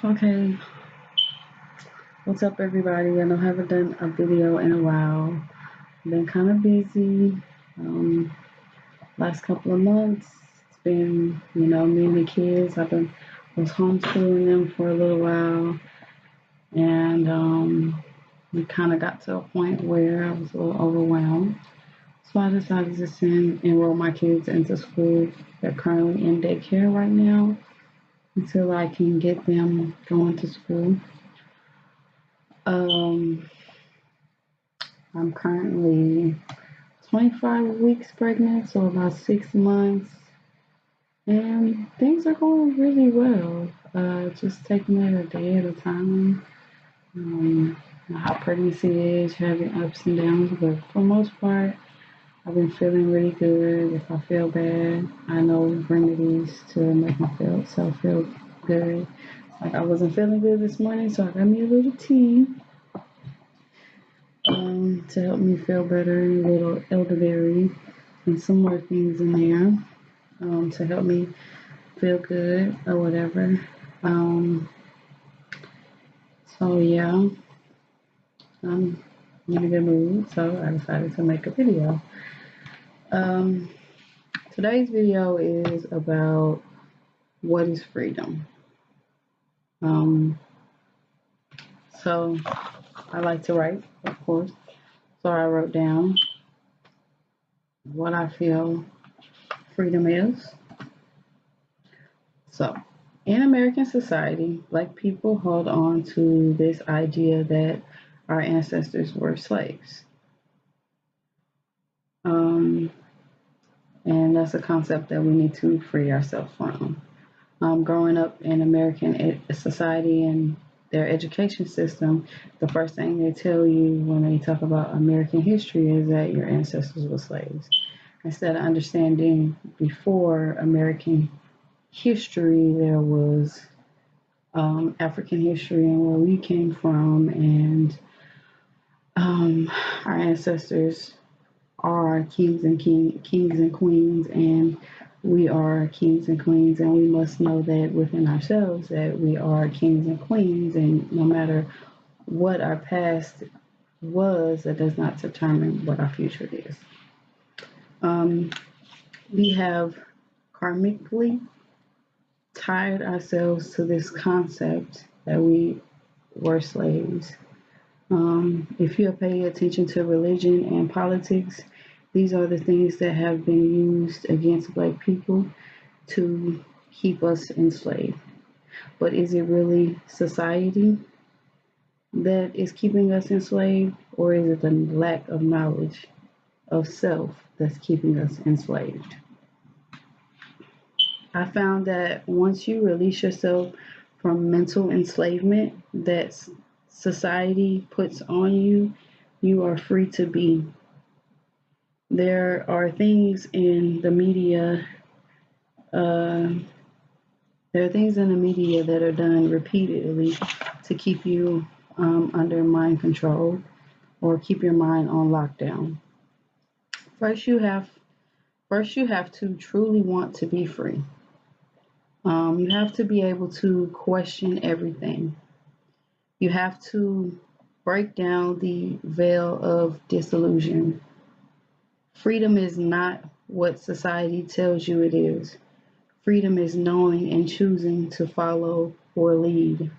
Okay, what's up, everybody? I know I haven't done a video in a while. Been kind of busy. Um, Last couple of months, it's been, me and the kids. Was homeschooling them for a little while, and we kind of got to a point where I was a little overwhelmed. So I decided to enroll my kids into school. They're currently in daycare right now until I can get them going to school. Um, I'm currently 25 weeks pregnant, so about 6 months, and things are going really well. Just taking it a day at a time. How pregnancy is, having ups and downs, but for the most part, I've been feeling really good. If I feel bad, I know remedies to make myself feel good. Like I wasn't feeling good this morning, so I got me a little tea to help me feel better, a little elderberry, and some more things in there to help me feel good or whatever. Um, so yeah, I'm in a good mood, so I decided to make a video. Um, Today's video is about what is freedom. Um, so I like to write, of course. So I wrote down what I feel freedom is. So, in American society, Black people hold on to this idea that our ancestors were slaves. Um, and that's a concept that we need to free ourselves from. Growing up in American society and their education system, the first thing they tell you when they talk about American history is that your ancestors were slaves. Instead of understanding before American history, there was African history and where we came from, and our ancestors are kings and queens, and we are kings and queens, and we must know that within ourselves that we are kings and queens, and no matter what our past was, that does not determine what our future is. We have karmically tied ourselves to this concept that we were slaves. If you pay attention to religion and politics, these are the things that have been used against Black people to keep us enslaved. But is it really society that is keeping us enslaved, or is it the lack of knowledge of self that's keeping us enslaved? I found that once you release yourself from mental enslavement that society puts on you, you are free to be. There are things in the media, uh, that are done repeatedly to keep you under mind control or keep your mind on lockdown. First, you have to truly want to be free. You have to be able to question everything. You have to break down the veil of disillusion. Freedom is not what society tells you it is. Freedom is knowing and choosing to follow or lead.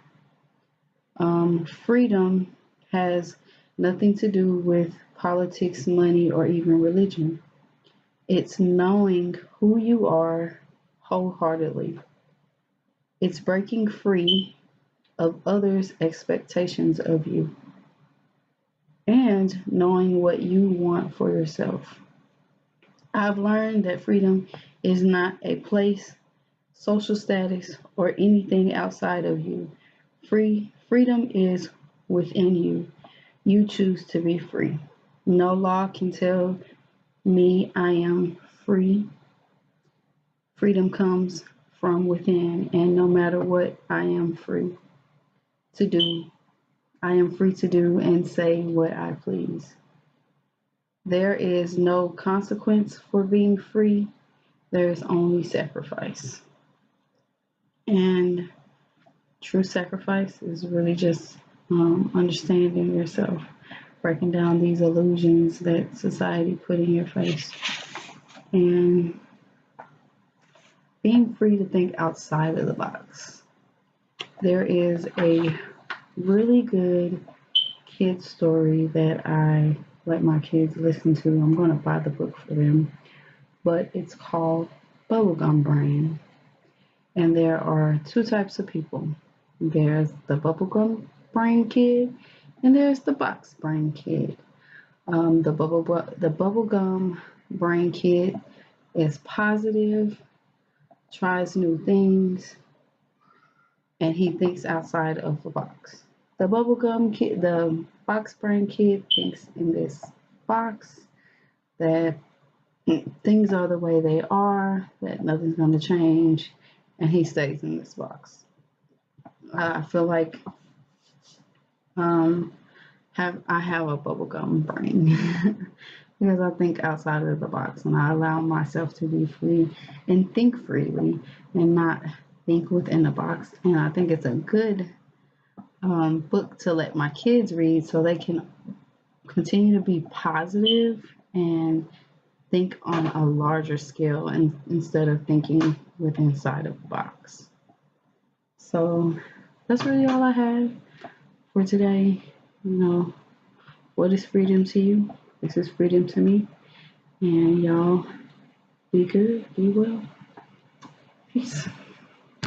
Freedom has nothing to do with politics, money, or even religion. It's knowing who you are wholeheartedly. It's breaking free of others' expectations of you and knowing what you want for yourself. I've learned that freedom is not a place, social status, or anything outside of you. Freedom is within you. You choose to be free. No law can tell me I am free. Freedom comes from within, and no matter what, I am free to do. I am free to do and say what I please. There is no consequence for being free. There is only sacrifice. And true sacrifice is really just understanding yourself, breaking down these illusions that society put in your face, and being free to think outside of the box. There is a really good kid story that I let my kids listen to. I'm going to buy the book for them, but it's called Bubblegum Brain. And there are two types of people. There's the bubblegum brain kid, and there's the box brain kid. The bubblegum brain kid is positive, tries new things, and he thinks outside of the box. The box brain kid thinks in this box that things are the way they are, that nothing's going to change, and he stays in this box. I feel like um, I have a bubblegum brain because I think outside of the box and I allow myself to be free and think freely and not think within the box. And I think it's a good book to let my kids read so they can continue to be positive and think on a larger scale and instead of thinking with inside of the box. So that's really all I have for today. You know, what is freedom to you? This is freedom to me. And y'all be good, be well. Peace.